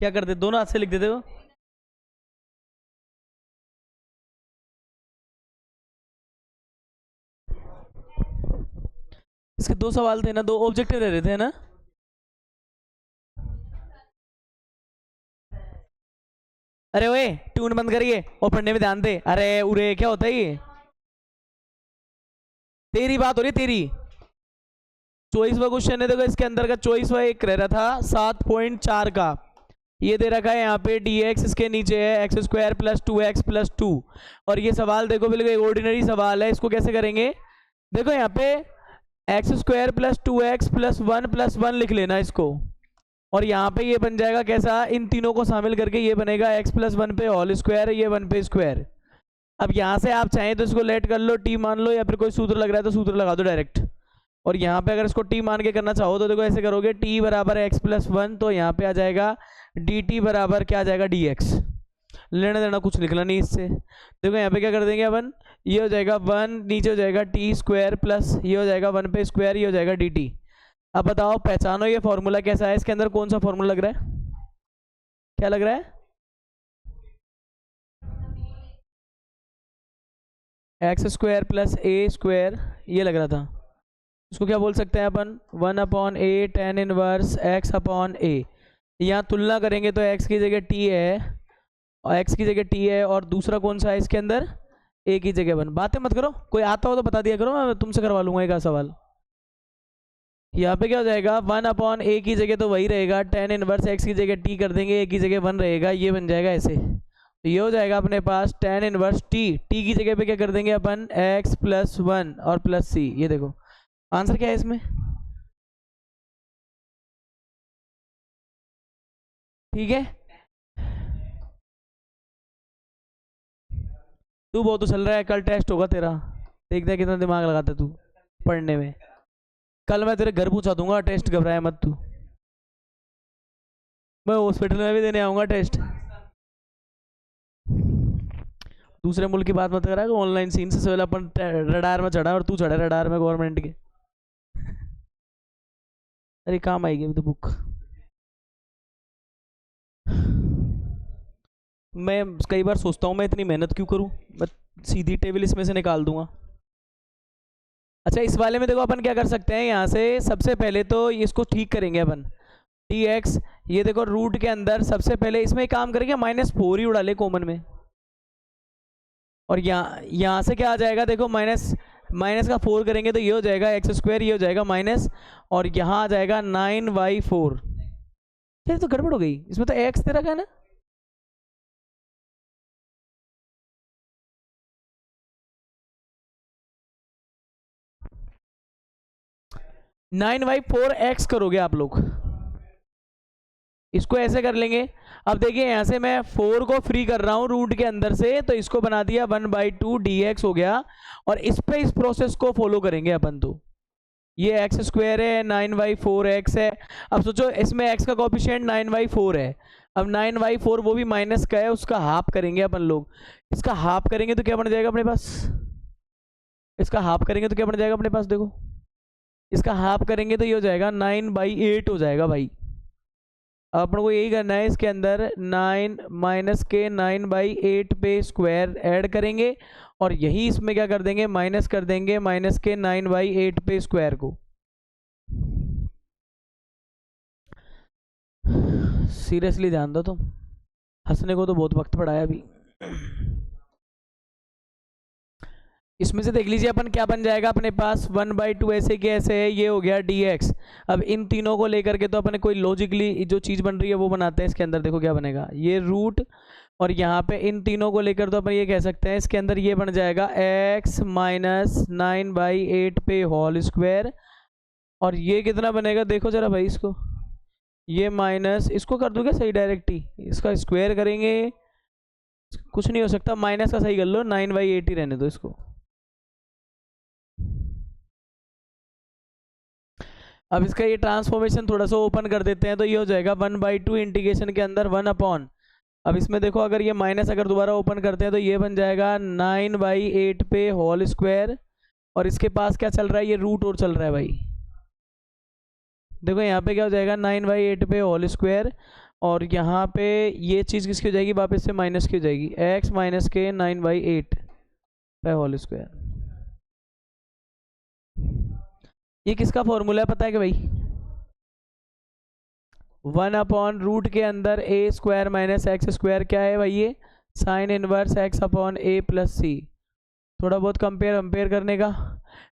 क्या करते, दोनों हाथ से लिख देते हो? इसके दो सवाल थे ना, दो ऑब्जेक्टिव रह रहे थे ना। अरे ओए, ट्यून बंद करिए और पढ़ने में ध्यान दे। अरे उरे, क्या होता है ये? तेरी बात हो रही है, तेरी। 24वां क्वेश्चन है, देखो इसके अंदर का 24वां एक रह रहा था 7.4 का। ये दे रखा है यहाँ पे dx, इसके नीचे है x square plus 2x plus 2। और ये सवाल देखो बिल्कुल ऑर्डिनरी सवाल है, इसको कैसे करेंगे? देखो यहाँ पे x square plus 2x plus 1 लिख लेना इसको। और यहाँ पे ये बन जाएगा कैसा, इन तीनों को शामिल करके ये बनेगा x प्लस 1 पे होल स्क्वायर, ये 1 पे स्क्वायर। अब यहाँ से आप चाहें तो इसको लेट कर लो, टी मान लो, या फिर कोई सूत्र लग रहा है तो सूत्र लगा दो डायरेक्ट। और यहाँ पे अगर इसको टी मान के करना चाहो तो देखो ऐसे करोगे, टी बराबर एक्स प्लस 1, तो यहाँ पे आ जाएगा डी टी बराबर क्या आ जाएगा, डी एक्स। लेना देना कुछ निकला नहीं इससे। देखो यहाँ पे क्या कर देंगे अपन, ये हो जाएगा 1, नीचे हो जाएगा टी स्क्वायर प्लस ये हो जाएगा 1 पे स्क्वायर, ये हो जाएगा डी टी। अब बताओ, पहचानो ये फॉर्मूला कैसा है, इसके अंदर कौन सा फॉर्मूला लग रहा है? क्या लग रहा है? एक्स स्क्वायर प्लस ए स्क्वायर, ये लग रहा था। इसको क्या बोल सकते हैं अपन, 1/a tan inverse x upon a। यहाँ तुलना करेंगे तो x की जगह t है, और x की जगह t है, और दूसरा कौन सा है इसके अंदर, a की जगह 1। बातें मत करो, कोई आता हो तो बता दिया करो, मैं तुमसे करवा लूंगा एक सवाल। यहाँ पे क्या हो जाएगा, 1/a की जगह तो वही रहेगा, tan इनवर्स x की जगह t कर देंगे, a की जगह 1 रहेगा, ये बन जाएगा ऐसे। तो ये हो जाएगा अपने पास tan इनवर्स t, t की जगह पे क्या कर देंगे अपन, x प्लस 1 और प्लस c। ये देखो आंसर क्या है इसमें, ठीक है। तू बहुत उछल रहा है, कल टेस्ट होगा तेरा, देखते हैं कितना दिमाग लगाता है तू पढ़ने में। कल मैं तेरे घर पूछा दूंगा टेस्ट, घबराया मत तू। मैं हॉस्पिटल में भी देने आऊंगा टेस्ट। दूसरे मुल्क की बात मत करा, ऑनलाइन सीन से पहले अपन रडार में चढ़ा और तू चढ़ा रडार में गवर्नमेंट के। अरे काम आएगी अभी तो बुक। मैं कई बार सोचता हूँ मैं इतनी मेहनत क्यों करूँ, मैं सीधी टेबल इसमें से निकाल दूंगा। अच्छा, इस वाले में देखो अपन क्या कर सकते हैं, यहाँ से सबसे पहले तो इसको ठीक करेंगे अपन, टी एक्स। ये देखो रूट के अंदर सबसे पहले इसमें एक काम करेंगे, -4 ही उड़ा ले कॉमन में। और यहाँ से क्या आ जाएगा, देखो माइनस माइनस का 4 करेंगे तो ये हो जाएगा एक्स स्क्वायर, ये हो जाएगा माइनस, और यहाँ आ जाएगा 9/4। ये तो गड़बड़ हो गई, इसमें तो एक्स दे रखा है ना। 9/4 एक्स करोगे आप लोग, इसको ऐसे कर लेंगे। अब देखिए यहाँ से मैं 4 को फ्री कर रहा हूँ रूट के अंदर से, तो इसको बना दिया 1/2 dx हो गया। और इस पे इस प्रोसेस को फॉलो करेंगे अपन। तो ये एक्स स्क्वायर है, 9/4 एक्स है। अब सोचो इसमें एक्स का कॉफिशिएंट 9/4 है। अब 9/4 वो भी माइनस का है, उसका हाफ करेंगे अपन लोग। इसका हाफ करेंगे तो क्या बन जाएगा अपने पास, इसका हाफ करेंगे तो क्या बन जाएगा अपने पास, देखो इसका हाफ करेंगे तो ये हो जाएगा 9/8 हो जाएगा भाई। अपन को यही करना है, इसके अंदर 9 माइनस के 9/8 पे स्क्वायर ऐड करेंगे, और यही इसमें क्या कर देंगे, माइनस कर देंगे माइनस के 9/8 पे स्क्वायर को। सीरियसली ध्यान दो तुम, हंसने को तो बहुत वक्त पड़ा है अभी। इसमें से देख लीजिए अपन क्या बन जाएगा अपने पास, 1/2 ऐसे के ऐसे है, ये हो गया dx। अब इन तीनों को लेकर के तो अपने कोई लॉजिकली जो चीज़ बन रही है वो बनाते हैं। इसके अंदर देखो क्या बनेगा, ये रूट, और यहाँ पे इन तीनों को लेकर तो अपन ये कह सकते हैं इसके अंदर ये बन जाएगा x माइनस 9/8 पे होल स्क्वायर। और ये कितना बनेगा देखो जरा भाई, इसको ये माइनस, इसको कर दूँ क्या सही डायरेक्ट ही, इसका स्क्वायर करेंगे कुछ नहीं हो सकता, माइनस का सही कर लो, 9/8 ही रहने दो इसको। अब इसका ये ट्रांसफॉर्मेशन थोड़ा सा ओपन कर देते हैं, तो ये हो जाएगा 1/2 इंटीग्रेशन के अंदर 1 अपॉन। अब इसमें देखो अगर ये माइनस अगर दोबारा ओपन करते हैं तो ये बन जाएगा 9/8 पे होल स्क्वायर। और इसके पास क्या चल रहा है, ये रूट और चल रहा है भाई। देखो यहाँ पे क्या हो जाएगा, 9/8 पे होल स्क्वायर, और यहाँ पे ये चीज़ किसकी हो जाएगी, वापस से माइनस की हो जाएगी, x माइनस के 9/8 बाय होल स्क्वायर। ये किसका फॉर्मूला है पता है कि भाई, 1/रूट के अंदर a square minus x square क्या है भाई, ये साइन इनवर्स x/a प्लस सी। थोड़ा बहुत कंपेयर करने का,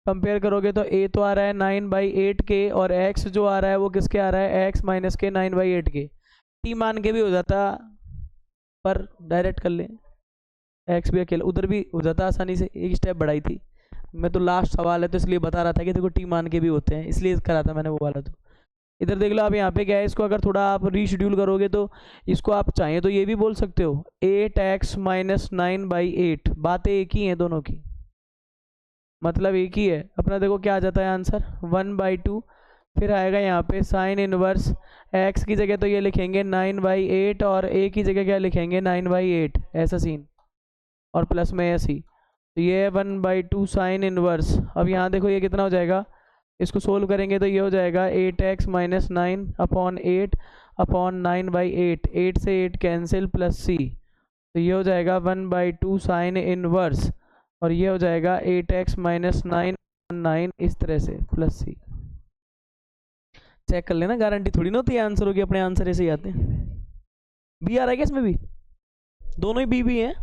कंपेयर करोगे तो a तो आ रहा है 9/8 के, और x जो आ रहा है वो किसके आ रहा है, x माइनस के 9/8 के। t मान के भी हो जाता, पर डायरेक्ट कर ले, x भी अकेला उधर भी हो जाता आसानी से, एक स्टेप बढ़ाई थी मैं तो। लास्ट सवाल है तो इसलिए बता रहा था कि देखो टी मान के भी होते हैं, इसलिए करा था मैंने वो वाला। तो इधर देख लो आप, यहाँ पे क्या है, इसको अगर थोड़ा आप रीशेड्यूल करोगे तो इसको आप चाहें तो ये भी बोल सकते हो 8x माइनस 9/8, बातें एक ही हैं दोनों की, मतलब एक ही है अपना। देखो क्या आ जाता है आंसर, 1/2। फिर आएगा यहाँ पे साइन इनवर्स, x की जगह तो ये लिखेंगे 9/8 और a की जगह क्या लिखेंगे 9/8, ऐसा सीन, और प्लस में ऐसी, तो ये 1/2 साइन इनवर्स। अब यहाँ देखो ये कितना हो जाएगा, इसको सोल्व करेंगे तो ये हो जाएगा 8x माइनस 9/8 अपॉन 9/8, 8 से 8 कैंसिल प्लस सी, तो ये हो जाएगा 1/2 साइन इनवर्स, और ये हो जाएगा 8x माइनस 9 इस तरह से प्लस सी। चेक कर लेना, गारंटी थोड़ी ना होती है आंसर होगी, अपने आंसर ऐसे ही आते हैं। बी आ रहा है क्या इसमें भी, दोनों ही बी हैं।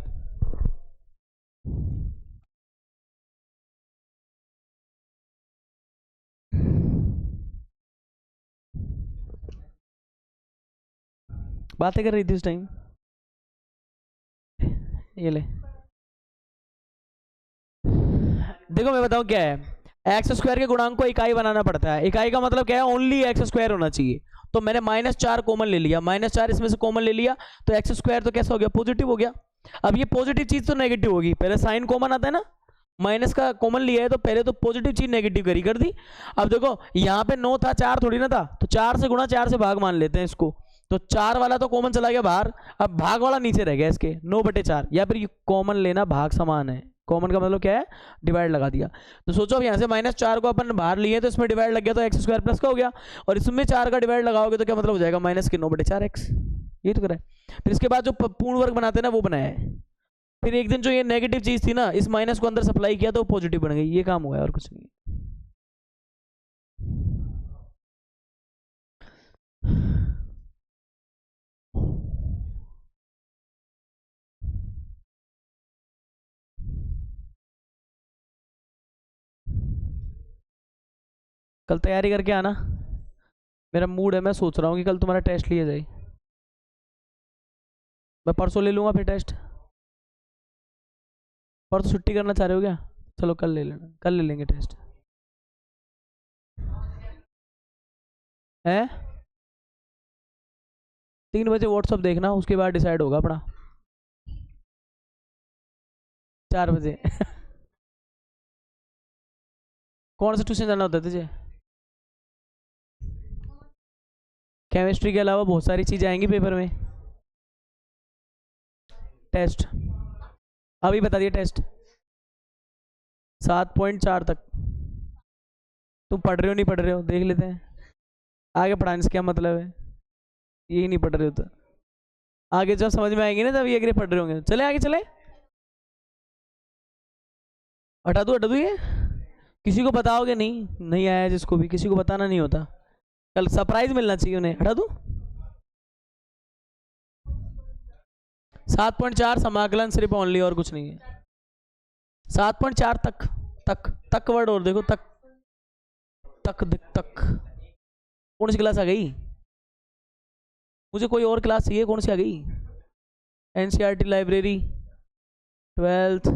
बातें कर रही थी उस टाइम, ये ले देखो मैं बताऊं क्या है, एक्स स्क्वायर के गुणांक को इकाई बनाना पड़ता है। इकाई का मतलब क्या है, ओनली एक्स स्क्वायर होना चाहिए। तो मैंने -4 कॉमन ले लिया, -4 इसमें से कॉमन ले लिया, तो एक्स स्क्वायर तो कैसा हो गया, पॉजिटिव हो गया। अब ये पॉजिटिव चीज तो नेगेटिव होगी, पहले साइन कॉमन आता है ना, माइनस का कॉमन लिया है तो पहले तो पॉजिटिव चीज नेगेटिव करी कर दी। अब देखो यहाँ पे 9 था, 4 थोड़ी ना था, तो 4 से गुणा 4 से भाग मान लेते हैं इसको, तो 4 वाला तो कॉमन चला गया बाहर, अब भाग वाला नीचे रह गया इसके 9/4, या फिर कॉमन लेना, भाग समान है, कॉमन का मतलब क्या है, डिवाइड लगा दिया। तो सोचो अब यहाँ से -4 को अपन बाहर लिए तो इसमें डिवाइड लग गया तो एक्स स्क्वायर प्लस का हो गया, और इसमें 4 का डिवाइड लगाओगे तो क्या मतलब हो जाएगा, -9/4x, ये तो करा है। फिर इसके बाद जो पूर्ण वर्ग बनाते हैं ना वो बनाया है। फिर एक दिन जो ये नेगेटिव चीज थी ना, इस माइनस को अंदर सप्लाई किया तो वो पॉजिटिव बन गई, ये काम हुआ है और कुछ नहीं। कल तैयारी करके आना, मेरा मूड है, मैं सोच रहा हूँ कि कल तुम्हारा टेस्ट लिया जाए। मैं परसों ले लूँगा फिर टेस्ट, परसों छुट्टी करना चाह रहे हो क्या, चलो कल ले लेना, कल ले लेंगे टेस्ट है। 3 बजे व्हाट्सअप देखना, उसके बाद डिसाइड होगा अपना, 4 बजे कौन सा ट्यूशन जाना होता है तुझे, केमिस्ट्री के अलावा बहुत सारी चीज़ें आएंगी पेपर में। टेस्ट अभी बता दिया, टेस्ट 7.4 तक। तुम पढ़ रहे हो नहीं पढ़ रहे हो देख लेते हैं, आगे पढ़ाने से क्या मतलब है, यही नहीं पढ़ रहे हो तो आगे जब समझ में आएंगे ना जब ये अगले पढ़ रहे होंगे। चले आगे चले, हटा दो ये, किसी को बताओगे नहीं, नहीं आया जिसको भी, किसी को बताना नहीं होता, कल सरप्राइज मिलना चाहिए उन्हें, हटा दो। 7.4 समाकलन सिर्फ ओनली, और कुछ नहीं है। 7.4 तक, तक वर्ड और देखो, तक कौन सी क्लास आ गई, मुझे कोई और क्लास चाहिए, कौन सी आ गई, NCERT library 12th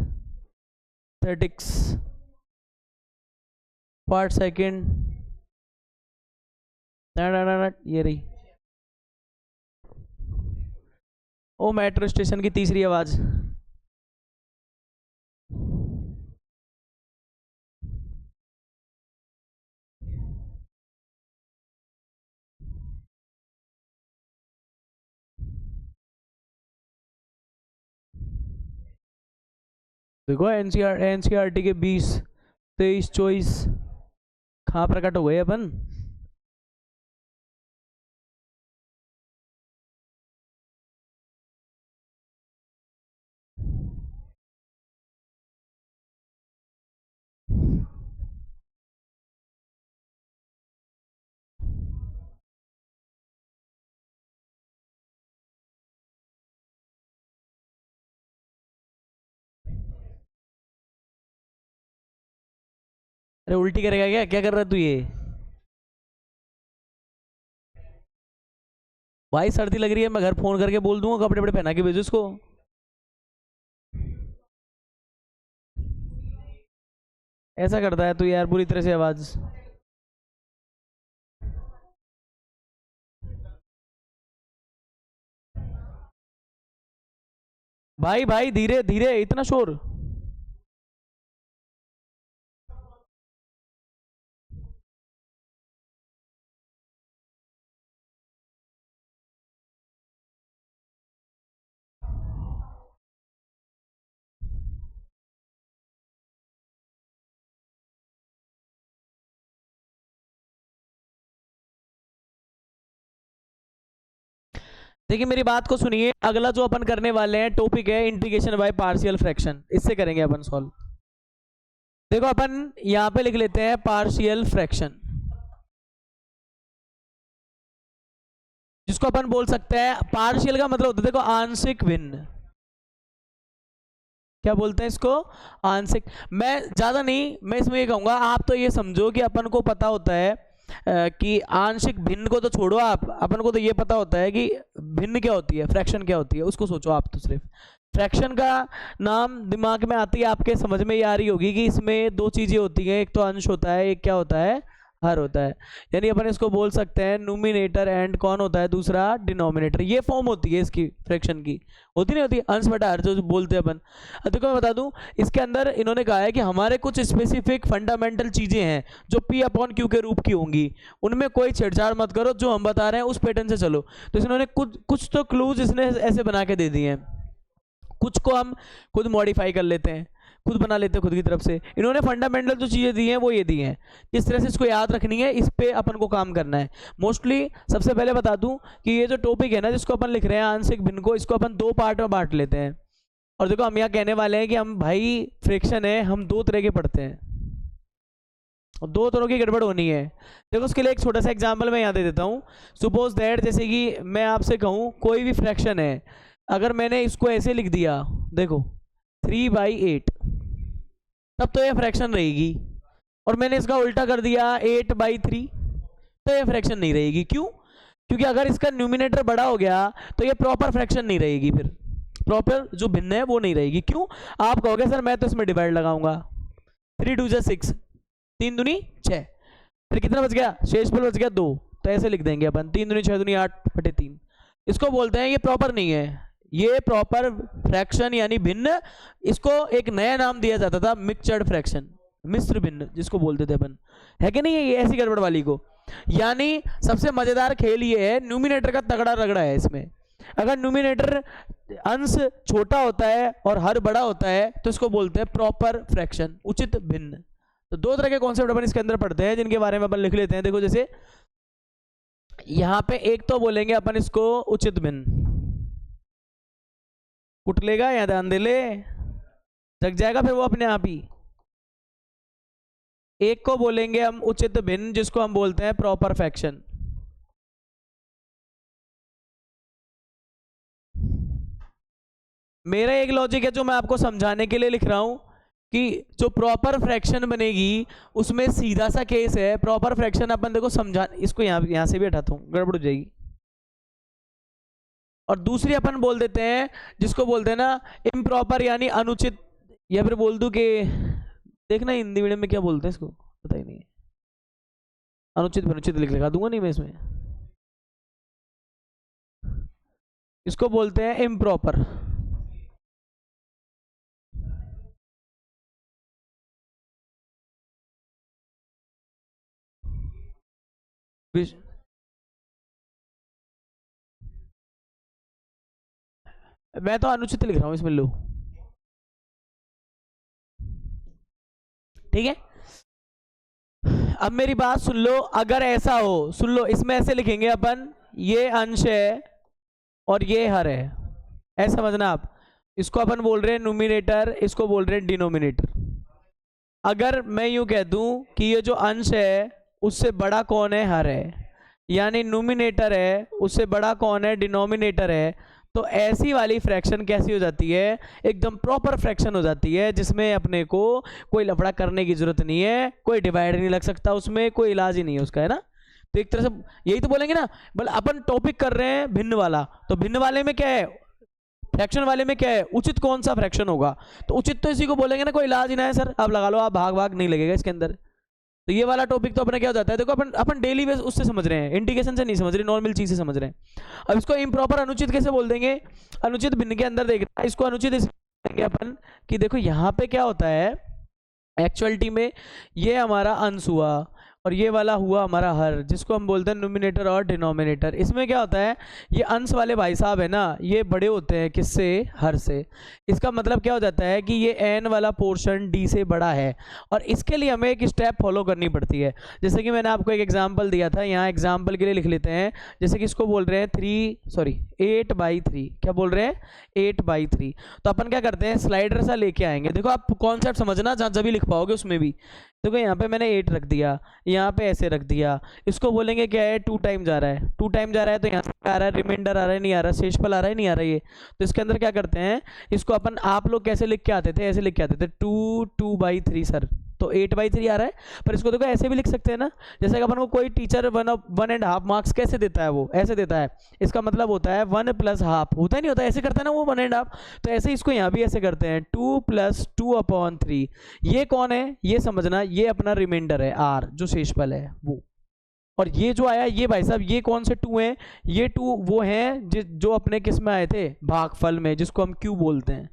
statics part second, ये रही। ओ मेट्रो स्टेशन की तीसरी आवाज, देखो एनसीईआरटी के 20, 23, 24 कहाँ प्रकट हो गए अपन। अरे उल्टी करेगा क्या? क्या कर रहा है तू ये? भाई सर्दी लग रही है, मैं घर फोन करके बोल दूंगा कपड़े वपड़े पहना के भेजो इसको। ऐसा करता है तू यार पूरी तरह से आवाज। भाई भाई धीरे धीरे, इतना शोर। देखिए मेरी बात को सुनिए, अगला जो अपन करने वाले हैं टॉपिक है इंटीग्रेशन बाय पार्शियल फ्रैक्शन। इससे करेंगे अपन सॉल्व। देखो अपन यहां पे लिख लेते हैं पार्शियल फ्रैक्शन, जिसको अपन बोल सकते हैं, पार्शियल का मतलब होता है देखो आंशिक भिन्न। क्या बोलते हैं इसको? आंशिक। मैं ज्यादा नहीं, मैं इसमें ये कहूंगा, आप तो ये समझो कि अपन को पता होता है कि आंशिक भिन्न को तो छोड़ो, आप अपन को तो ये पता होता है कि भिन्न क्या होती है, फ्रैक्शन क्या होती है, उसको सोचो आप। तो सिर्फ फ्रैक्शन का नाम दिमाग में आती है आपके, समझ में ये आ रही होगी कि इसमें दो चीजें होती हैं, एक तो अंश होता है, एक क्या होता है, हर होता है। यानी अपन इसको बोल सकते हैं न्यूमिनेटर एंड कौन होता है, दूसरा डिनोमिनेटर। ये फॉर्म होती है इसकी फ्रैक्शन की, होती नहीं होती, अंश बटा हर जो बोलते हैं अपन। देखो मैं बता दूं, इसके अंदर इन्होंने कहा है कि हमारे कुछ स्पेसिफिक फंडामेंटल चीजें हैं जो P अपॉन Q के रूप की होंगी, उनमें कोई छेड़छाड़ मत करो, जो हम बता रहे हैं उस पैटर्न से चलो। तो इन्होंने कुछ तो क्लूज इसने ऐसे बना के दे दिए हैं, कुछ को हम खुद मॉडिफाई कर लेते हैं, खुद बना लेते हैं खुद की तरफ से। इन्होंने फंडामेंटल जो चीजें दी हैं वो ये दी हैं, किस तरह से इसको याद रखनी है, इस पे अपन को काम करना है मोस्टली। सबसे पहले बता दूं कि ये जो टॉपिक है ना जिसको अपन लिख रहे हैं आंशिक भिन्न को, इसको अपन दो पार्ट में बांट लेते हैं। और देखो हम यहाँ कहने वाले हैं कि हम भाई फ्रैक्शन है, हम दो तरह के पढ़ते हैं, दो तरह की गड़बड़ होनी है। देखो उसके लिए एक छोटा सा एग्जाम्पल मैं यहाँ दे देता हूँ। सपोज दैट, जैसे कि मैं आपसे कहूँ कोई भी फ्रैक्शन है, अगर मैंने इसको ऐसे लिख दिया, देखो 3/8, तब तो ये फ्रैक्शन रहेगी। और मैंने इसका उल्टा कर दिया 8/3, तो ये फ्रैक्शन नहीं रहेगी। क्यों? क्योंकि अगर इसका न्यूमिनेटर बड़ा हो गया तो ये प्रॉपर फ्रैक्शन नहीं रहेगी, फिर प्रॉपर जो भिन्न है वो नहीं रहेगी। क्यों? आप कहोगे सर मैं तो इसमें डिवाइड लगाऊंगा, 3 2 6, 3 दूनी 6, फिर कितना बच गया, शेषफल बच गया 2, तो ऐसे लिख देंगे अपन 3 दूनी 6 दूनी 8/3। इसको बोलते हैं ये प्रॉपर नहीं है, ये प्रॉपर फ्रैक्शन यानी भिन्न। इसको एक नया नाम दिया जाता था मिक्सचर्ड फ्रैक्शन, मिश्र भिन्न जिसको बोलते थे अपन, है कि नहीं? ये ऐसी गड़बड़ वाली को। यानी सबसे मजेदार खेल ये है, न्यूमिनेटर का तगड़ा रगड़ा है इसमें। अगर न्यूमिनेटर अंश छोटा होता है और हर बड़ा होता है तो इसको बोलते हैं प्रॉपर फ्रैक्शन, उचित भिन्न। तो दो तरह के कॉन्सेप्ट अपन इसके अंदर पढ़ते हैं जिनके बारे में अपन लिख लेते हैं। देखो जैसे यहां पे एक तो बोलेंगे अपन इसको उचित भिन्न, कुटलेगा या ध्यान दे ले, जग जाएगा फिर वो अपने आप ही। एक को बोलेंगे हम उचित भिन्न, जिसको हम बोलते हैं प्रॉपर फ्रैक्शन। मेरा एक लॉजिक है जो मैं आपको समझाने के लिए लिख रहा हूं कि जो प्रॉपर फ्रैक्शन बनेगी उसमें सीधा सा केस है। प्रॉपर फ्रैक्शन अपन देखो समझा, इसको यहां से भी हटाता हूं, गड़बड़ हो जाएगी। और दूसरी अपन बोल देते हैं जिसको बोलते हैं ना इम्प्रॉपर यानी अनुचित, या फिर बोल दूं कि देखना हिंदी मीडियम में क्या बोलते हैं इसको, पता ही नहीं है, अनुचित अनुचित लिखा दूंगा नहीं मैं इसमें। इसको बोलते हैं इम्प्रॉपर। मैं तो अनुचित लिख रहा हूं इसमें, लो ठीक है। अब मेरी बात सुन लो, अगर ऐसा हो, सुन लो, इसमें ऐसे लिखेंगे अपन, ये अंश है और ये हर है, ऐसा समझना आप। इसको अपन बोल रहे हैं न्यूमिनेटर, इसको बोल रहे हैं डिनोमिनेटर। अगर मैं यूं कह दूं कि ये जो अंश है उससे बड़ा कौन है, हर है, यानी न्यूमिनेटर है उससे बड़ा कौन है, डिनोमिनेटर है, तो ऐसी वाली फ्रैक्शन कैसी हो जाती है, एकदम प्रॉपर फ्रैक्शन हो जाती है, जिसमें अपने को कोई लफड़ा करने की जरूरत नहीं है, कोई डिवाइड नहीं लग सकता उसमें, कोई इलाज ही नहीं है उसका, है ना। तो एक तरह से यही तो बोलेंगे ना, बल अपन टॉपिक कर रहे हैं भिन्न वाला, तो भिन्न वाले में क्या है, फ्रैक्शन वाले में क्या है, उचित कौन सा फ्रैक्शन होगा, तो उचित तो इसी को बोलेंगे ना, कोई इलाज ही ना है सर, आप लगा लो, आप भाग भाग नहीं लगेगा इसके अंदर। तो ये वाला टॉपिक तो अपने क्या हो जाता है, देखो अपन अपन डेली बेस उससे समझ रहे हैं, इंडिकेशन से नहीं समझ रहे, नॉर्मल चीज से समझ रहे हैं। अब इसको इम्प्रॉपर अनुचित कैसे बोल देंगे, अनुचित भिन्न के अंदर देखना, इसको अनुचित देंगे अपन कि देखो यहाँ पे क्या होता है, एक्चुअलिटी में ये हमारा अंश हुआ और ये वाला हुआ हमारा हर, जिसको हम बोलते हैं न्यूमिनेटर और डिनोमिनेटर। इसमें क्या होता है, ये अंश वाले भाई साहब है ना, ये बड़े होते हैं किससे, हर से। इसका मतलब क्या हो जाता है कि ये एन वाला पोर्शन डी से बड़ा है, और इसके लिए हमें एक स्टेप फॉलो करनी पड़ती है। जैसे कि मैंने आपको एक एग्जाम्पल दिया था, यहाँ एग्जाम्पल के लिए लिख लेते हैं, जैसे कि इसको बोल रहे हैं 8/3, क्या बोल रहे हैं, 8/3। तो अपन क्या करते हैं, स्लाइडर सा लेके आएंगे, देखो आप कॉन्सेप्ट समझना, जहाँ जब भी लिख पाओगे उसमें भी। देखो यहाँ पे मैंने 8 रख दिया, यहाँ पे ऐसे रख दिया, इसको बोलेंगे क्या है, 2 टाइम जा रहा है, 2 टाइम जा रहा है, तो यहाँ से आ रहा है, रिमाइंडर आ रहा है, नहीं आ रहा, शेषफल आ रहा है, नहीं आ रहा, ये तो इसके अंदर क्या करते हैं, इसको अपन, आप लोग कैसे लिख के आते थे, ऐसे लिख के आते थे, 2/3 सर, तो 8/3 आ रहा है। पर इसको देखो ऐसे भी लिख सकते हैं ना, जैसे कि अपन को कोई टीचर 1.5 मार्क्स कैसे देता है, वो ऐसे देता है, इसका मतलब होता है 1 + हाफ, होता ही नहीं होता, ऐसे करता है ना वो 1.5। तो ऐसे इसको यहाँ भी ऐसे करते हैं, 2 + 2/3। ये कौन है, ये समझना, ये अपना रिमाइंडर है आर, जो शेषफल है वो। और ये जो आया, ये भाई साहब, ये कौन से 2 हैं, ये 2 वो हैं जो अपने किस में आए थे, भागफल में, जिसको हम क्यू बोलते हैं।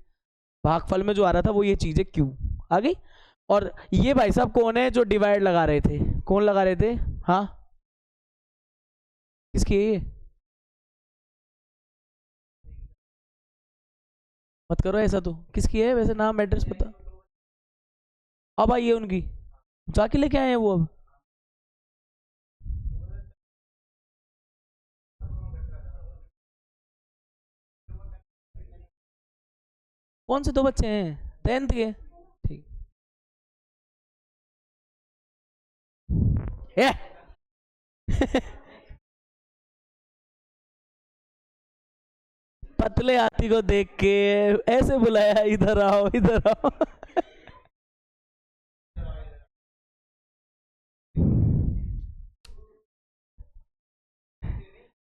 भागफल में जो आ रहा था वो ये चीज़ है क्यू, आ गई। और ये भाई साहब कौन है, जो डिवाइड लगा रहे थे, कौन लगा रहे थे, हाँ किसकी है ये, मत करो ऐसा, तो किसकी है वैसे, नाम एड्रेस पता। अब आइए उनकी, जाके लेके आए हैं वो अब। कौन से 2 बच्चे हैं, 10th के, ठीक है। पतले हाथी को देख के ऐसे बुलाया, इधर आओ इधर आओ।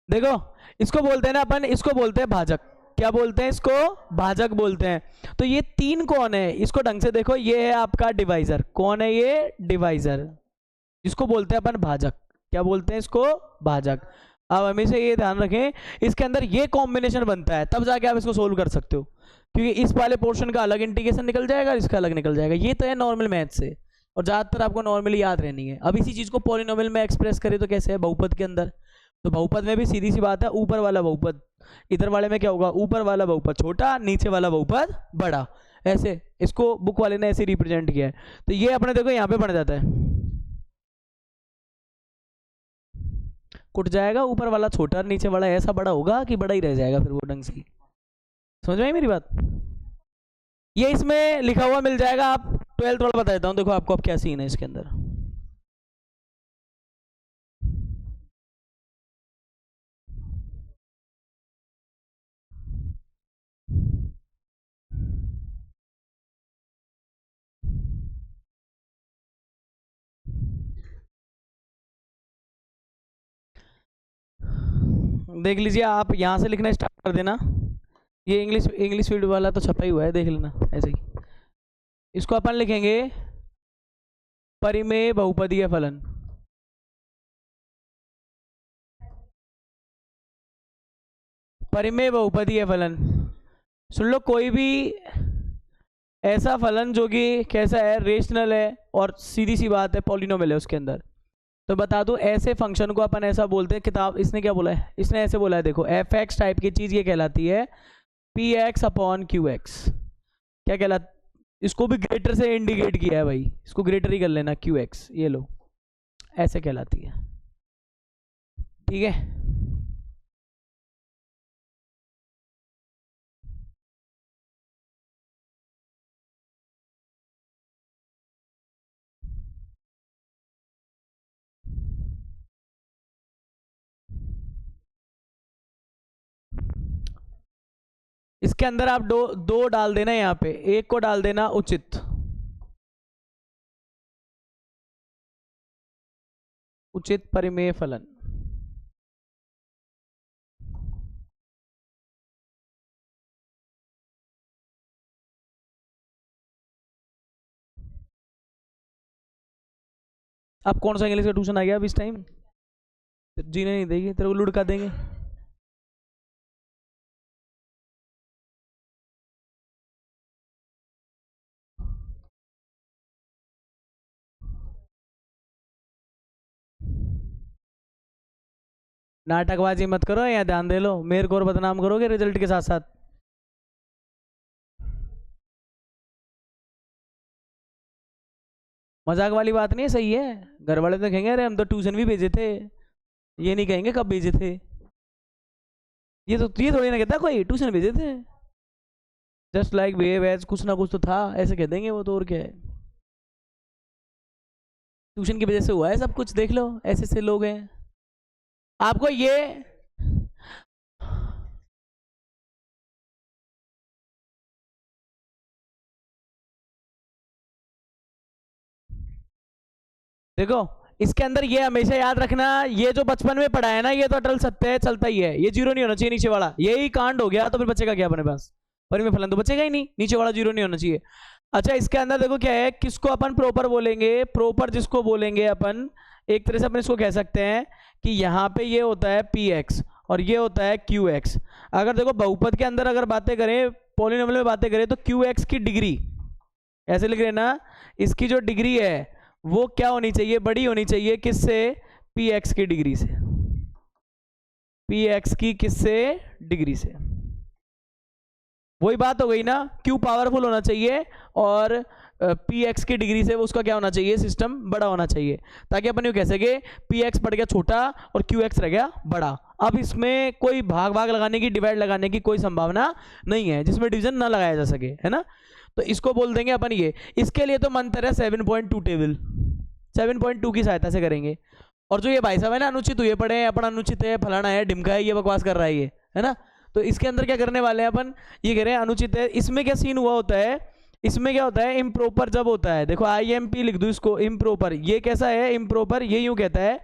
देखो, इसको बोलते हैं ना अपन, इसको बोलते हैं भाजक, क्या बोलते हैं इसको, भाजक बोलते हैं। तो ये 3 कौन है, इसको ढंग से देखो, ये है आपका डिवाइजर, कौन है ये, डिवाइजर, इसको बोलते हैं अपन भाजक, क्या बोलते हैं इसको, भाजक। अब हमेशा ये ध्यान रखें, इसके अंदर ये कॉम्बिनेशन बनता है, तब जाके आप इसको सोल्व कर सकते हो, क्योंकि इस वाले पोर्शन का अलग इंटीग्रेशन निकल जाएगा, इसका अलग निकल जाएगा। ये तो है नॉर्मल मैथ से, और ज़्यादातर आपको नॉर्मली याद रहनी है। अब इसी चीज़ को पॉलिनोमियल में एक्सप्रेस करें तो कैसे है, बहुपद के अंदर, तो बहुपद में भी सीधी सी बात है, ऊपर वाला बहुपद, इधर वाले में क्या होगा, ऊपर वाला बहुपद छोटा, नीचे वाला बहुपद बड़ा, ऐसे इसको बुक वाले ने ऐसे रिप्रेजेंट किया है। तो ये अपने देखो यहाँ पे बन जाता है, कुट जाएगा, ऊपर वाला छोटा, नीचे वाला ऐसा बड़ा होगा कि बड़ा ही रह जाएगा फिर वो ढंग से। समझ में आई मेरी बात, ये इसमें लिखा हुआ मिल जाएगा, आप 12th वाला बता देता हूँ, देखो आपको अब क्या सीन है इसके अंदर। देख लीजिए, आप यहाँ से लिखना स्टार्ट कर देना, ये इंग्लिश इंग्लिश फील्ड वाला तो छपा ही हुआ है, देख लेना ऐसे ही। इसको अपन लिखेंगे परिमेय बहुपदीय फलन, परिमेय बहुपदीय फलन। सुन लो, कोई भी ऐसा फलन जो कि कैसा है, रेशनल है, और सीधी सी बात है पॉलिनोमियल है उसके अंदर, तो बता दूं, ऐसे फंक्शन को अपन ऐसा बोलते हैं, किताब इसने क्या बोला है, इसने ऐसे बोला है, देखो एफ एक्स टाइप की चीज़ ये कहलाती है Px/Qx, क्या कहलाता, इसको भी ग्रेटर से इंडिकेट किया है भाई, इसको ग्रेटर ही कर लेना, Qx, ये लो, ऐसे कहलाती है, ठीक है। इसके अंदर आप दो डाल देना, यहाँ पे एक को डाल देना उचित, उचित परिमेय फलन। आप कौन सा इंग्लिश का ट्यूशन आ गया अब इस टाइम? जीने नहीं देगी, तेरे को लुढ़का देंगे। नाटकबाजी मत करो, यहाँ ध्यान दे लो, मेरे को और बदनाम करोगे रिजल्ट के साथ साथ। मजाक वाली बात नहीं है, सही है। घर वाले तो कहेंगे अरे हम तो ट्यूशन भी भेजे थे, ये नहीं कहेंगे कब भेजे थे। ये थोड़ी ना कहता कोई ट्यूशन भेजे थे, जस्ट लाइक बिहेव एज कुछ ना कुछ तो था, ऐसे कह देंगे वो तो, और क्या है। ट्यूशन की वजह से हुआ है सब कुछ, देख लो ऐसे ऐसे लोग हैं। आपको ये देखो, इसके अंदर ये हमेशा याद रखना, ये जो बचपन में पढ़ा है ना, ये तो अटल सत्य है, चलता ही है। ये जीरो नहीं होना चाहिए नीचे वाला, यही कांड हो गया तो फिर बचेगा क्या अपने पास? परिमेय फलन तो बचेगा ही नहीं, नीचे वाला जीरो नहीं होना चाहिए। अच्छा, इसके अंदर देखो क्या है, किसको अपन प्रॉपर बोलेंगे? प्रॉपर जिसको बोलेंगे अपन, एक तरह से अपन इसको कह सकते हैं कि यहाँ पे ये होता है पी एक्स और ये होता है क्यू एक्स। अगर देखो बहुपद के अंदर अगर बातें करें, पॉलिनोमियल में बातें करें, तो क्यू एक्स की डिग्री ऐसे लिख रहे ना, इसकी जो डिग्री है वो क्या होनी चाहिए? बड़ी होनी चाहिए, किससे? पी एक्स की डिग्री से। पी एक्स की किससे? डिग्री से। वही बात हो गई ना, क्यू पावरफुल होना चाहिए और पी एक्स की डिग्री से उसका क्या होना चाहिए? सिस्टम बड़ा होना चाहिए, ताकि अपन ये कह सके पी एक्स पड़ गया छोटा और क्यू एक्स रह गया बड़ा। अब इसमें कोई भाग भाग लगाने की, डिवाइड लगाने की कोई संभावना नहीं है, जिसमें डिवीजन ना लगाया जा सके, है ना। तो इसको बोल देंगे अपन ये। इसके लिए तो मंत्र है 7.2 टेबल, 7.2 की सहायता से करेंगे। और जो ये भाई साहब है ना अनुचित हुए पड़े हैं, अपना अनुचित है, फलाना है, ढिमका है, ये बकवास कर रहा है ये, है ना। तो इसके अंदर क्या करने वाले हैं अपन, ये कह रहे हैं अनुचित है। इसमें क्या सीन हुआ होता है, इसमें क्या होता है, इम्प्रॉपर जब होता है, देखो IMP लिख दूं इसको, इम्प्रॉपर। ये कैसा है इम्प्रॉपर? ये यूं कहता है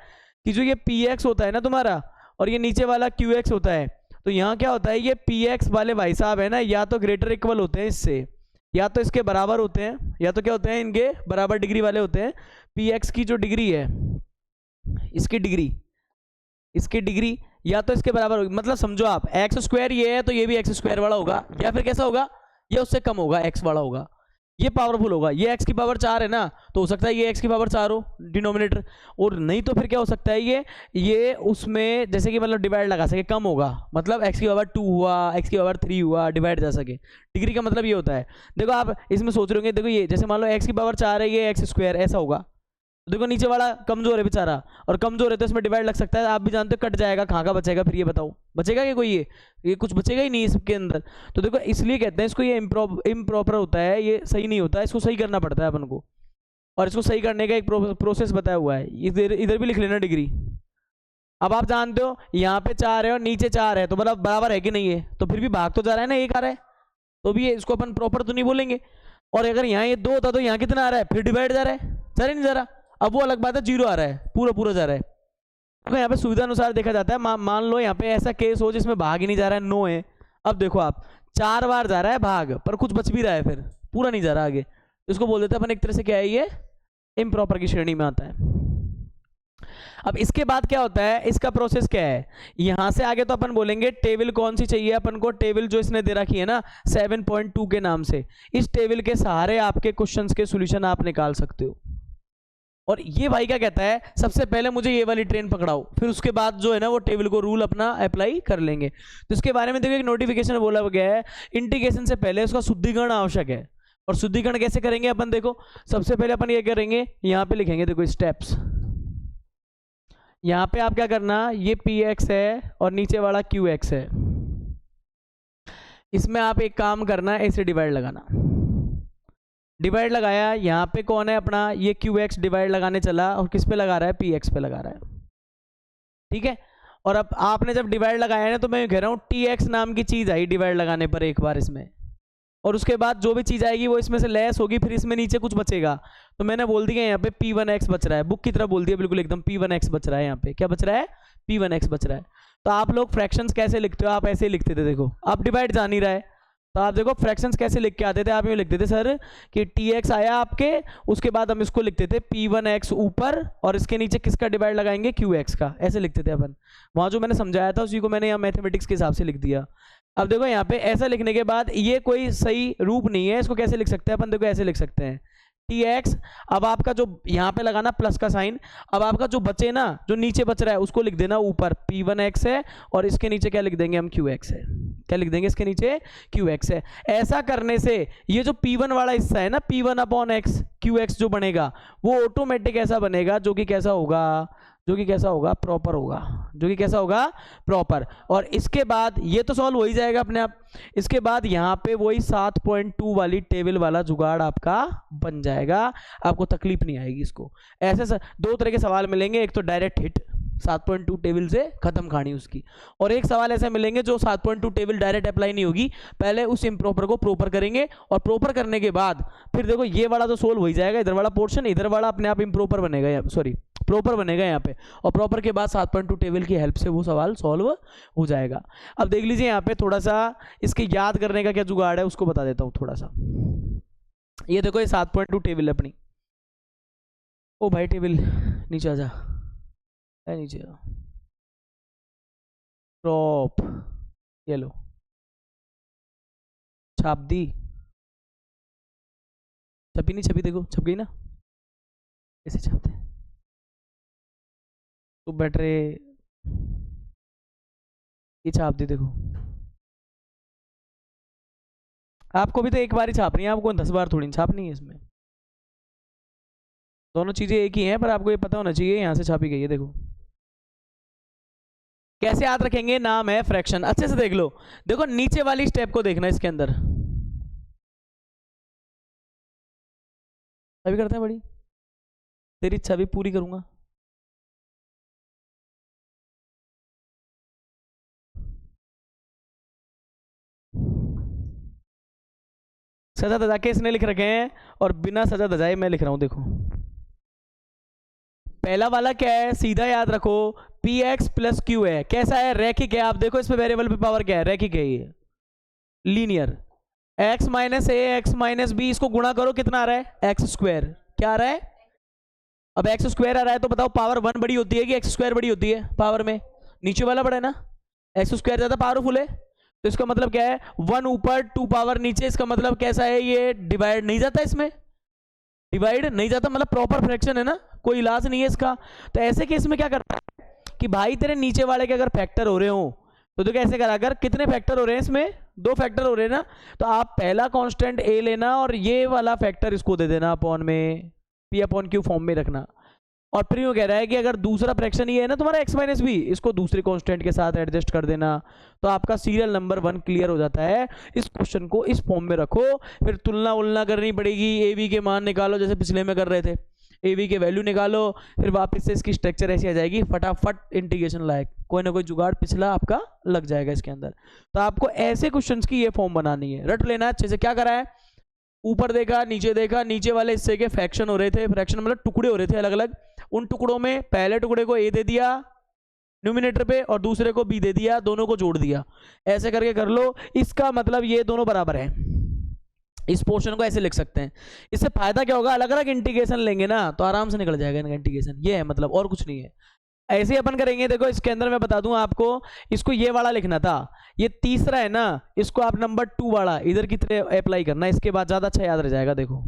कि जो ये PX होता है ना तुम्हारा, और ये नीचे वाला QX होता है, तो यहाँ क्या होता है, ये PX वाले भाई साहब है ना, या तो ग्रेटर इक्वल होते हैं इससे, या तो इसके बराबर होते हैं, या तो क्या होते हैं, इनके बराबर डिग्री वाले होते हैं। PX की जो डिग्री है, इसकी डिग्री या तो इसके बराबर होगी, मतलब समझो आप एक्स स्क्वायर ये है तो ये भी एक्स स्क्वायर वाला होगा, या फिर कैसा होगा, ये उससे कम होगा, एक्स वाला होगा, ये पावरफुल होगा। ये एक्स की पावर 4 है ना, तो हो सकता है ये एक्स की पावर 4 हो डिनोमिनेटर, और नहीं तो फिर क्या हो सकता है, ये उसमें जैसे कि मतलब डिवाइड लगा सके, कम होगा, मतलब एक्स की पावर 2 हुआ, एक्स की पावर 3 हुआ, डिवाइड जा सके। डिग्री का मतलब ये होता है। देखो आप इसमें सोच रहे होंगे, देखो ये जैसे मान लो एक्स की पावर 4 है, ये एक्स स्क्वायर ऐसा होगा, देखो नीचे वाला कमजोर है बेचारा, और कमजोर है तो इसमें डिवाइड लग सकता है, आप भी जानते हो, कट जाएगा, कहाँ का बचेगा फिर? ये बताओ, बचेगा क्या कोई? ये कुछ बचेगा ही नहीं इसके अंदर। तो देखो इसलिए कहते हैं इसको, ये इम्प्रॉपर होता है, ये सही नहीं होता है, इसको सही करना पड़ता है अपन को, और इसको सही करने का एक प्रोसेस बताया हुआ है। इधर भी लिख लेना डिग्री। अब आप जानते हो यहाँ पे 4 है और नीचे 4 है, तो मतलब बराबर है कि नहीं है? तो फिर भी भाग तो जा रहा है ना, 1 आ रहा है, तो भी ये इसको अपन प्रॉपर तो नहीं बोलेंगे। और अगर यहाँ ये 2 होता तो यहाँ कितना आ रहा है, फिर डिवाइड जा रहा है, जा रहा नहीं जा रहा? अब वो अलग बात है, 0 आ रहा है, पूरा जा रहा है। तो यहाँ पे सुविधा अनुसार देखा जाता है। मान लो यहाँ पे ऐसा केस हो जिसमें भाग ही नहीं जा रहा है, 9 है। अब देखो आप 4 बार जा रहा है भाग, पर कुछ बच भी रहा है, फिर पूरा नहीं जा रहा आगे, इसको बोल देते हैं अपन एक तरह से, क्या है ये, इम्प्रॉपर की श्रेणी में आता है। अब इसके बाद क्या होता है, इसका प्रोसेस क्या है, यहां से आगे तो अपन बोलेंगे टेबल कौन सी चाहिए अपन को, टेबल जो इसने दे रखी है ना 7.2 के नाम से, इस टेबल के सहारे आपके क्वेश्चंस के सॉल्यूशन आप निकाल सकते हो। और ये भाई क्या कहता है, सबसे पहले मुझे ये वाली ट्रेन पकड़ाओ, फिर उसके बाद जो है ना वो टेबल को रूल अपना अप्लाई कर लेंगे। तो इसके बारे में देखो, एक नोटिफिकेशन बोला गया है, इंटीग्रेशन से पहले उसका शुद्धिकरण आवश्यक है। और शुद्धिकरण कैसे करेंगे अपन, देखो सबसे पहले अपन ये करेंगे, यहाँ पे लिखेंगे, देखो स्टेप्स। यहाँ पे आप क्या करना, ये PX है और नीचे वाला QX है, इसमें आप एक काम करना, ऐसे डिवाइड लगाना। डिवाइड लगाया, यहाँ पे कौन है अपना, ये QX डिवाइड लगाने चला, और किस पे लगा रहा है, PX पे लगा रहा है, ठीक है। और अब आपने जब डिवाइड लगाया है ना, तो मैं कह रहा हूँ tx नाम की चीज आई डिवाइड लगाने पर एक बार इसमें, और उसके बाद जो भी चीज आएगी वो इसमें से लेस होगी, फिर इसमें नीचे कुछ बचेगा। तो मैंने बोल दिया यहाँ पे p1x बच रहा है, बुक की तरह बोल दिया बिल्कुल एकदम, p1x बच रहा है। यहाँ पे क्या बच रहा है? p1x बच रहा है। तो आप लोग फ्रैक्शंस कैसे लिखते हो? आप ऐसे ही लिखते थे, देखो आप डिवाइड जान ही रहा है, तो आप देखो फ्रैक्शंस कैसे लिख के आते थे, आप यूँ लिखते थे सर कि tx आया आपके, उसके बाद हम इसको लिखते थे p1x ऊपर, और इसके नीचे किसका डिवाइड लगाएंगे? qx का, ऐसे लिखते थे अपन। वहाँ जो मैंने समझाया था उसी को मैंने यहाँ मैथमेटिक्स के हिसाब से लिख दिया। अब देखो यहाँ पे ऐसा लिखने के बाद ये कोई सही रूप नहीं है, इसको कैसे लिख सकते हैं अपन? देखो ऐसे लिख सकते हैं tx, अब आपका जो यहाँ पे लगाना प्लस का साइन, अब आपका जो बचे ना, जो नीचे बच रहा है उसको लिख देना ऊपर p1x है, और इसके नीचे क्या लिख देंगे हम? qx है। क्या लिख देंगे इसके नीचे? qx है। ऐसा करने से ये जो p1 वाला हिस्सा है ना, p1/x qx जो बनेगा वो ऑटोमेटिक ऐसा बनेगा जो कि कैसा होगा? जो कि कैसा होगा? प्रॉपर होगा। जो कि कैसा होगा? प्रॉपर। और इसके बाद ये तो सॉल्व हो ही जाएगा अपने आप। इसके बाद यहाँ पे वही 7.2 वाली टेबल वाला जुगाड़ आपका बन जाएगा, आपको तकलीफ नहीं आएगी इसको। ऐसे दो तरह के सवाल मिलेंगे, एक तो डायरेक्ट हिट 7.2 टेबल से खत्म कहानी उसकी, और एक सवाल ऐसे मिलेंगे जो 7.2 टेबल डायरेक्ट अप्लाई नहीं होगी, पहले उस इम्प्रॉपर को प्रॉपर करेंगे, और प्रॉपर करने के बाद फिर देखो ये वाला तो सोल्व हो ही जाएगा, इधर वाला पोर्शन, इधर वाला अपने आप इम्प्रॉपर बनेगा, सॉरी प्रॉपर बनेगा यहाँ पे, और प्रॉपर के बाद 7.2 टेबल की हेल्प से वो सवाल सॉल्व हो जाएगा। अब देख लीजिए यहाँ पे थोड़ा सा इसके याद करने का क्या जुगाड़ है उसको बता देता हूँ थोड़ा सा। ये देखो ये 7.2 टेबल है अपनी। ओ भाई टेबल नीचे आ जा, नीचे आ, क्रॉप, ये लो छाप दी, छपी नहीं छपी? देखो छप गई ना, ऐसे छापते हैं तो बैटरे, ये छाप दी देखो। आपको भी तो एक बार ही छापनी है, आपको 10 बार थोड़ी छापनी है इसमें, दोनों चीजें एक ही हैं, पर आपको ये पता होना चाहिए यहाँ से छापी गई है। देखो कैसे याद रखेंगे? नाम है फ्रैक्शन, अच्छे से देख लो। देखो नीचे वाली स्टेप को देखना, इसके अंदर अभी करते हैं बड़ी, तेरी छवि पूरी करूंगा। सजा दजा के इसने लिख रखे हैं, और बिना सजा दजाए मैं लिख रहा हूं। देखो पहला वाला क्या है? सीधा याद रखो, px प्लस क्यू है। कैसा है? रैखिक है। आप देखो इसमें वेरिएबल पे पावर क्या है? रैखिक है, ये लीनियर। x माइनस ए एक्स माइनस बी, इसको गुणा करो, कितना आ रहा है? X square. क्या आ रहा है? अब एक्स स्क्वायर आ रहा है तो बताओ पावर 1 बड़ी होती है कि एक्स स्क्वायर बड़ी होती है? पावर में नीचे वाला बड़ा है ना, एक्स स्क्वायर ज्यादा पावरफुल है, तो इसका मतलब क्या है? 1 ऊपर 2 पावर नीचे, इसका मतलब कैसा है? ये डिवाइड नहीं जाता, इसमें डिवाइड नहीं जाता, मतलब प्रॉपर फ्रैक्शन है ना, कोई इलाज नहीं है इसका। तो ऐसे केस में क्या करता है कि भाई तेरे नीचे वाले के अगर फैक्टर हो रहे हो तो तू कैसे करा कर? कितने फैक्टर हो रहे हैं इसमें? 2 फैक्टर हो रहे हैं ना, तो आप पहला कांस्टेंट a लेना और ये वाला फैक्टर इसको दे देना अपॉन में, p/q फॉर्म में रखना। और फिर यूँ कह रहा है कि अगर दूसरा फ्रैक्शन ये है ना तुम्हारा x माइनस बी, इसको दूसरे कांस्टेंट के साथ एडजस्ट कर देना, तो आपका सीरियल नंबर 1 क्लियर हो जाता है। इस क्वेश्चन को इस फॉर्म में रखो, फिर तुलना उलना करनी पड़ेगी, ए वी के मान निकालो जैसे पिछले में कर रहे थे, ए वी के वैल्यू निकालो, फिर वापस से इसकी स्ट्रक्चर ऐसी आ जाएगी, फटाफट इंटीग्रेशन लायक कोई ना कोई जुगाड़ पिछला आपका लग जाएगा इसके अंदर। तो आपको ऐसे क्वेश्चंस की ये फॉर्म बनानी है, रट लेना अच्छे से। क्या करा है? ऊपर देखा, नीचे वाले हिस्से के फ्रैक्शन हो रहे थे, फ्रैक्शन मतलब टुकड़े हो रहे थे अलग अलग, उन टुकड़ों में पहले टुकड़े को ए दे दिया न्यूमिनेटर पे और दूसरे को बी दे दिया, दोनों को जोड़ दिया, ऐसे करके कर लो। इसका मतलब ये दोनों बराबर है, इस पोर्शन को ऐसे लिख सकते हैं। इससे फायदा क्या होगा? अलग अलग इंटीग्रेशन लेंगे ना तो आराम से निकल जाएगा इनका इंटीग्रेशन, ये है मतलब, और कुछ नहीं है। ऐसे ही अपन करेंगे। देखो इसके अंदर मैं बता दूं आपको, इसको ये वाला लिखना था, ये तीसरा है ना, इसको आप नंबर 2 वाला इधर की तरह अप्लाई करना, इसके बाद ज्यादा अच्छा याद रह जाएगा। देखो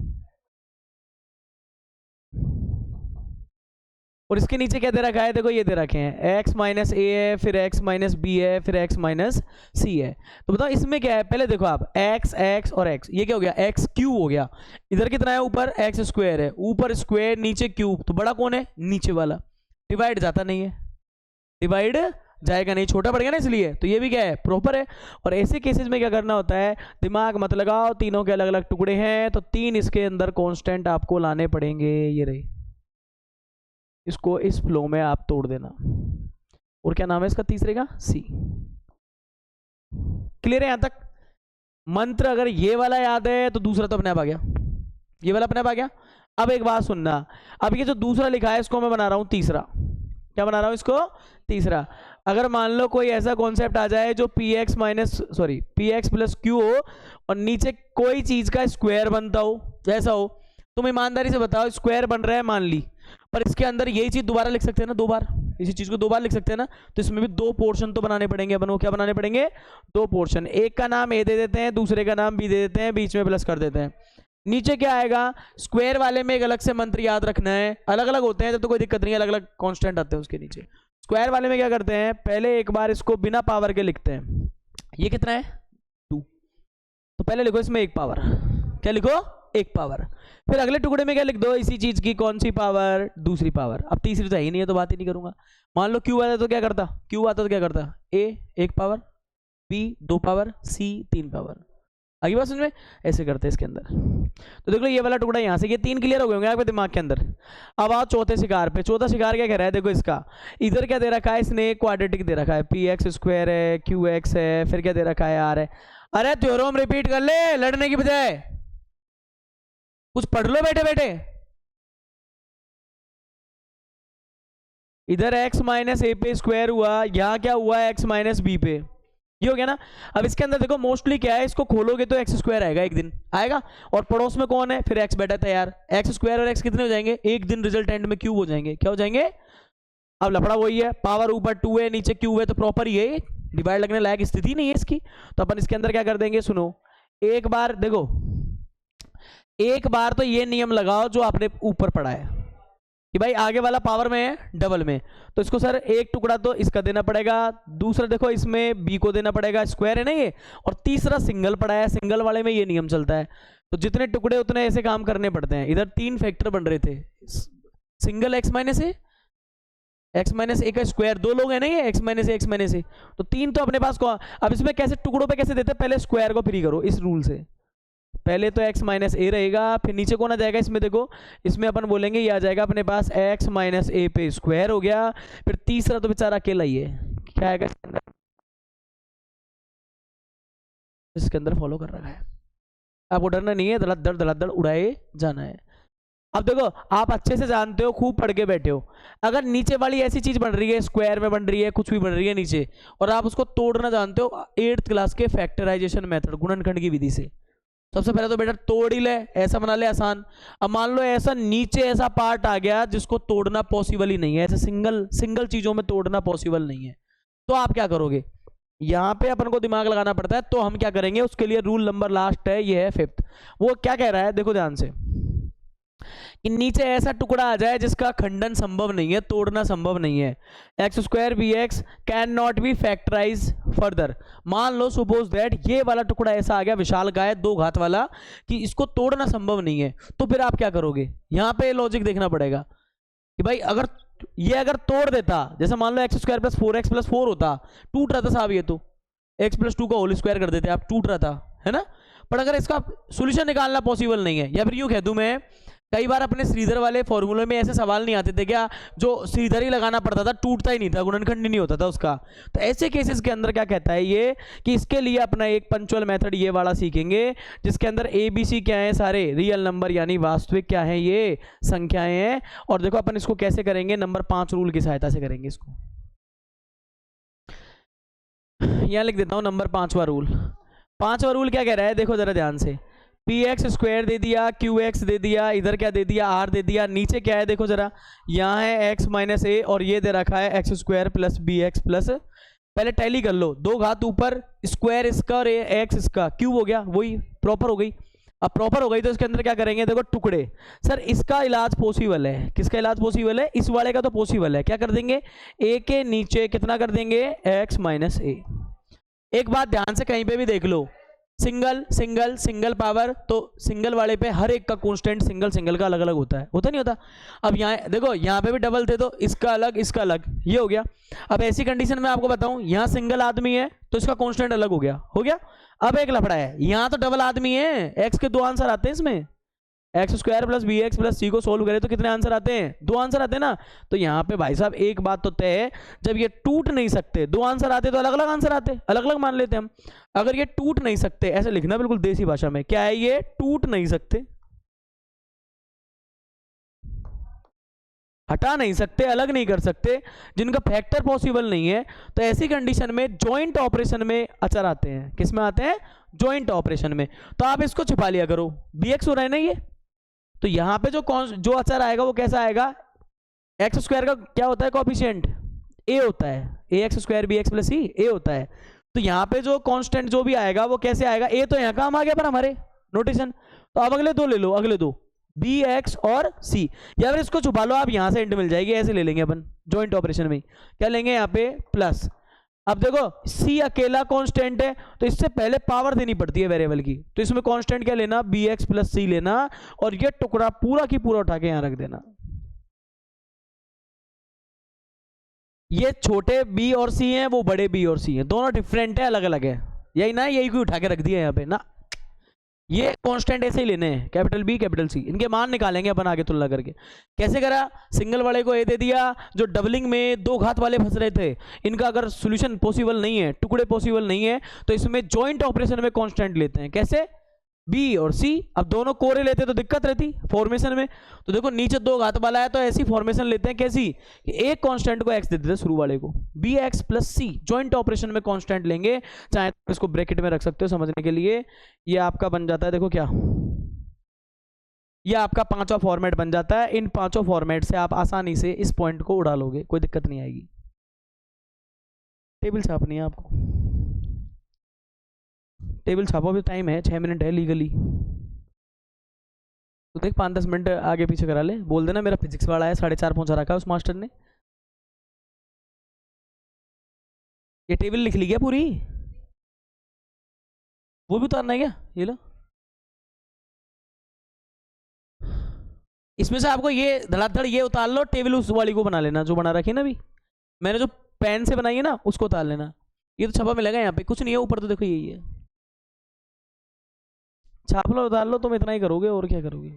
और इसके नीचे क्या दे रखा है? देखो ये दे रखे हैं x माइनस ए है, फिर x माइनस बी है, फिर x माइनस सी है। तो बताओ इसमें क्या है? पहले देखो आप x और x, ये क्या हो गया? x क्यूब हो गया। इधर कितना है? ऊपर x स्क्वायर है, ऊपर स्क्वायर नीचे क्यूब, तो बड़ा कौन है? नीचे वाला। डिवाइड जाता नहीं है, डिवाइड जाएगा नहीं, छोटा पड़ गया ना, इसलिए तो ये भी क्या है? प्रॉपर है। और ऐसे केसेस में क्या करना होता है? दिमाग मत लगाओ, तीनों के अलग अलग टुकड़े हैं तो 3 इसके अंदर कॉन्स्टेंट आपको लाने पड़ेंगे। ये रही, इसको इस फ्लो में आप तोड़ देना। और क्या नाम है इसका तीसरे का, सी। क्लियर है यहां तक? मंत्र अगर ये वाला याद है तो दूसरा तो अपने आप आ गया, ये वाला अपने आप आ गया। अब एक बात सुनना, अब ये जो दूसरा लिखा है इसको मैं बना रहा हूं तीसरा। क्या बना रहा हूं इसको? तीसरा। अगर मान लो कोई ऐसा कॉन्सेप्ट आ जाए जो पी एक्स प्लस क्यू हो और नीचे कोई चीज का स्क्वायर बनता हो, जैसा हो, तुम ईमानदारी से बताओ स्क्वायर बन रहा है मान ली, पर इसके अंदर यही चीज दोबारा लिख सकते हैं ना, दो बार इसी चीज को दो बार लिख सकते हैं ना, तो इसमें भी दो पोर्शन तो बनाने पड़ेंगे अपन को। क्या बनाने पड़ेंगे? दो पोर्शन। एक का नाम ए दे देते हैं, दूसरे का नाम बी दे देते हैं, बीच में प्लस कर देते हैं। नीचे क्या आएगा? स्क्वायर वाले में एक अलग से मंत्र याद रखना है, अलग अलग होते हैं जब तो कोई दिक्कत नहीं है, अलग अलग कांस्टेंट आते हैं उसके नीचे। स्क्वायर वाले में क्या करते हैं, पहले एक बार इसको बिना पावर के लिखते हैं, ये कितना है 2, तो पहले लिखो इसमें एक पावर, क्या लिखो? एक पावर। फिर अगले टुकड़े में क्या लिख दो, इसी चीज की कौन सी पावर? दूसरी पावर। अब तीसरी तो है ही नहीं है तो बात ही नहीं करूंगा। मान लो क्यू आता तो क्या करता, क्यू आता तो क्या करता, ए एक पावर, बी दो पावर, सी तीन पावर। आगे बात समझ में? ऐसे करते हैं इसके अंदर। तो देख लो ये वाला टुकड़ा यहाँ से, ये तीन क्लियर हो गए होंगे आपके दिमाग के अंदर। अब आओ चौथे शिकार पे। चौथा शिकार क्या कह रहा है, देखो इसका इधर क्या दे रखा है इसने, क्वाड्रेटिक दे रखा है, पी एक्स स्क्वायर है, क्यू एक्स है, फिर क्या दे रखा है, आर है। अरे थ्योरम रिपीट कर ले लड़ने की बजाय, कुछ पढ़ लो बैठे बैठे। इधर x माइनस ए पे स्क्वायर हुआ, यहां क्या हुआ, x माइनस बी पे, ये हो गया ना। अब इसके अंदर देखो मोस्टली क्या है, इसको खोलोगे तो एक्स स्क्वायर आएगा, एक दिन आएगा, और पड़ोस में कौन है, फिर एक्स बैठा तैयार, एक्स स्क्वायर और एक्स कितने हो जाएंगे, एक दिन रिजल्ट एंड में क्यूब हो जाएंगे। क्या हो जाएंगे? अब लफड़ा वही है, पावर ऊपर 2 है नीचे क्यूब है, तो प्रॉपर ही है, डिवाइड लगने लायक स्थिति नहीं है इसकी। तो अपन इसके अंदर क्या कर देंगे, सुनो एक बार देखो, एक बार तो ये नियम लगाओ जो आपने ऊपर पढ़ा है कि भाई आगे वाला पावर में है डबल में, तो इसको सर एक टुकड़ा तो इसका देना पड़ेगा, दूसरा देखो इसमें बी को देना पड़ेगा, स्क्वायर है ना ये, और तीसरा सिंगल पड़ा है, सिंगल वाले में ये नियम चलता है। तो जितने टुकड़े उतने ऐसे काम करने पड़ते हैं। इधर तीन फैक्टर बन रहे थे, सिंगल एक्स माइनस ए का स्क्वायर, दो लोग हैं ना ये, एक्स माइनस ए, तो तीन तो अपने पास को। अब इसमें कैसे टुकड़ों पे कैसे देते हैं, पहले स्क्वायर को फ्री करो इस रूल से, पहले तो x माइनस ए रहेगा, फिर नीचे कौन आ जाएगा इसमें, देखो इसमें अपन बोलेंगे ये आ जाएगा अपने पास x माइनस ए पे स्क्वायर हो गया, फिर तीसरा तो बेचारा अकेला ही है, क्या आएगा इसके अंदर फॉलो कर रखा है। आपको डरना नहीं है, धड़ाधड़ उड़ाए जाना है। अब देखो आप अच्छे से जानते हो, खूब पढ़ के बैठे हो, अगर नीचे वाली ऐसी चीज बन रही है, स्क्वायर में बन रही है, कुछ भी बन रही है नीचे, और आप उसको तोड़ना जानते हो 8th क्लास के फैक्टराइजेशन मेथड, गुणनखंड की विधि से, सबसे पहले तो बेटा तोड़ ही ले, ऐसा बना ले आसान। अब मान लो ऐसा नीचे ऐसा पार्ट आ गया जिसको तोड़ना पॉसिबल ही नहीं है, ऐसे सिंगल चीजों में तोड़ना पॉसिबल नहीं है, तो आप क्या करोगे, यहां पे अपन को दिमाग लगाना पड़ता है। तो हम क्या करेंगे, उसके लिए रूल नंबर लास्ट है, ये है 5th। वो क्या कह रहा है, देखो ध्यान से, कि नीचे ऐसा टुकड़ा आ जाए जिसका खंडन संभव नहीं है, तोड़ना संभव नहीं है, x square B x can not be factorise further. मान लो सपोज दैट ये वाला टुकड़ा ऐसा आ गया विशाल काय 2 घात वाला कि इसको तोड़ना संभव नहीं है, तो फिर आप क्या करोगे, यहां पे लॉजिक देखना पड़ेगा कि भाई अगर तोड़ देता, जैसे मान लो X square plus 4x plus 4 होता, टूट रहा था साहब, ये तो x प्लस 2 का होल स्क्वायर कर देते आप, टूट रहा था, है ना। पर अगर इसका सोल्यूशन निकालना पॉसिबल नहीं है, या फिर यूं कह दूं मैं, कई बार अपने श्रीधर वाले फॉर्मूले में ऐसे सवाल नहीं आते थे क्या, जो श्रीधर ही लगाना पड़ता था, टूटता ही नहीं था, गुणनखंड नहीं होता था उसका। तो ऐसे केसेस के अंदर क्या कहता है ये, कि इसके लिए अपना एक पंचुअल मेथड ये वाला सीखेंगे, जिसके अंदर ABC क्या है, सारे रियल नंबर यानी वास्तविक क्या है, ये संख्याएं हैं। और देखो अपन इसको कैसे करेंगे, नंबर 5 रूल की सहायता से करेंगे इसको। यहां लिख देता हूं नंबर 5वां रूल। 5वां रूल क्या कह रहा है, देखो जरा ध्यान से, पी एक्स स्क्वायर दे दिया, क्यू एक्स दे दिया, इधर क्या दे दिया, आर दे दिया, नीचे क्या है देखो जरा, यहाँ है एक्स माइनस ए, और ये दे रखा है x square plus B x plus, पहले टैली कर लो, 2 घात ऊपर, स्क्वायर इसका और एक्स इसका, क्यूब हो गया, वही प्रॉपर हो गई। अब प्रॉपर हो गई तो इसके अंदर क्या करेंगे, देखो टुकड़े, सर इसका इलाज पॉसिबल है, किसका इलाज पॉसिबल है, इस वाले का तो पॉसिबल है, क्या कर देंगे, ए के नीचे कितना कर देंगे, एक्स माइनस ए। एक बात ध्यान से कहीं पे भी देख लो, सिंगल पावर, तो सिंगल वाले पे हर एक का कांस्टेंट सिंगल का अलग अलग होता है, होता नहीं होता। अब यहाँ देखो, यहाँ पे भी डबल थे तो इसका अलग इसका अलग, ये हो गया। अब ऐसी कंडीशन में आपको बताऊं, यहाँ सिंगल आदमी है तो इसका कांस्टेंट अलग हो गया। अब एक लफड़ा है, यहाँ तो डबल आदमी है, एक्स के 2 आंसर आते हैं इसमें, X square plus B x plus C को सोल्व करें तो कितने आंसर आते हैं? 2 आंसर आते हैं ना। तो यहाँ पे भाई साहब एक बात तो तय है, जब ये टूट नहीं सकते, 2 आंसर आते तो अलग अलग आंसर आते, अलग अलग मान लेते हम। अगर ये टूट नहीं सकते, ऐसे लिखना बिल्कुल देसी भाषा में, क्या है ये? टूट नहीं सकते, हटा नहीं सकते, अलग नहीं कर सकते, जिनका फैक्टर पॉसिबल नहीं है, तो ऐसी कंडीशन में जॉइंट ऑपरेशन में अचर आते हैं। किस में आते हैं? जॉइंट ऑपरेशन में। तो आप इसको छिपा लिया करो, bx हो रहा है ना ये, तो यहां पे जो अचर आएगा वो कैसा आएगा? एक्स स्क्वायर का क्या होता है कोएफिशिएंट? a होता है, A X square B x plus C A होता है। तो यहाँ पे जो कांस्टेंट जो भी आएगा वो कैसे आएगा? a तो यहाँ काम आ गया पर हमारे नोटेशन। तो अब अगले दो ले लो, अगले दो बी एक्स और सी, या फिर इसको छुपा लो आप, यहां से इंट मिल जाएगी, ऐसे ले लेंगे अपन जॉइंट ऑपरेशन में। क्या लेंगे यहाँ पे? प्लस। अब देखो c अकेला कांस्टेंट है, तो इससे पहले पावर देनी पड़ती है वेरिएबल की, तो इसमें कांस्टेंट क्या लेना? बी एक्स प्लस सी लेना, और ये टुकड़ा पूरा की पूरा उठा के यहां रख देना। ये छोटे b और c हैं, वो बड़े b और c हैं, दोनों डिफरेंट है, अलग अलग है, यही ना, यही कोई उठा के रख दिया यहाँ पे ना। ये कांस्टेंट ऐसे ही लेने हैं, कैपिटल बी कैपिटल सी, इनके मान निकालेंगे अपन आगे तुलना करके। कैसे करा? सिंगल वाले को ए दे दिया, जो डबलिंग में 2 घात वाले फंस रहे थे, इनका अगर सॉल्यूशन पॉसिबल नहीं है, टुकड़े पॉसिबल नहीं है, तो इसमें जॉइंट ऑपरेशन में कांस्टेंट लेते हैं। कैसे? बी और सी। अब दोनों कोरे लेते तो दिक्कत रहती फॉर्मेशन में, तो देखो नीचे 2 घात वाला है, तो ऐसी फॉर्मेशन लेते हैं। कैसी? कि एक कांस्टेंट को एक्स दे देते शुरू वाले को, बी एक्स प्लस सी, जॉइंट ऑपरेशन में कांस्टेंट लेंगे, चाहे तो इसको ब्रैकेट में रख सकते हो समझने के लिए। ये आपका बन जाता है, देखो क्या, ये आपका 5वां फॉर्मेट बन जाता है। इन 5 फॉर्मेट से आप आसानी से इस पॉइंट को उड़ा लोगे, कोई दिक्कत नहीं आएगी। टेबल छापनी है आपको, टेबल छापो, भी टाइम है, 6 मिनट है लीगली, तो देख 5-10 मिनट आगे पीछे करा ले। बोल देना मेरा फिजिक्स वाला है 4:30 पहुंचा रखा है उस मास्टर ने। ये टेबल लिख ली क्या पूरी? वो भी उतारना है क्या? ये लो, इसमें से आपको ये धड़ाधड़ ये उतार लो, टेबल उस वाली को बना लेना जो बना रखी है ना अभी मैंने, जो पेन से बनाई है ना, उसको उतार लेना। ये तो छपा मिलेगा यहाँ पे, कुछ नहीं है ऊपर, तो देखो यही है, छाप लो उतार लो, तुम इतना ही करोगे और क्या करोगे।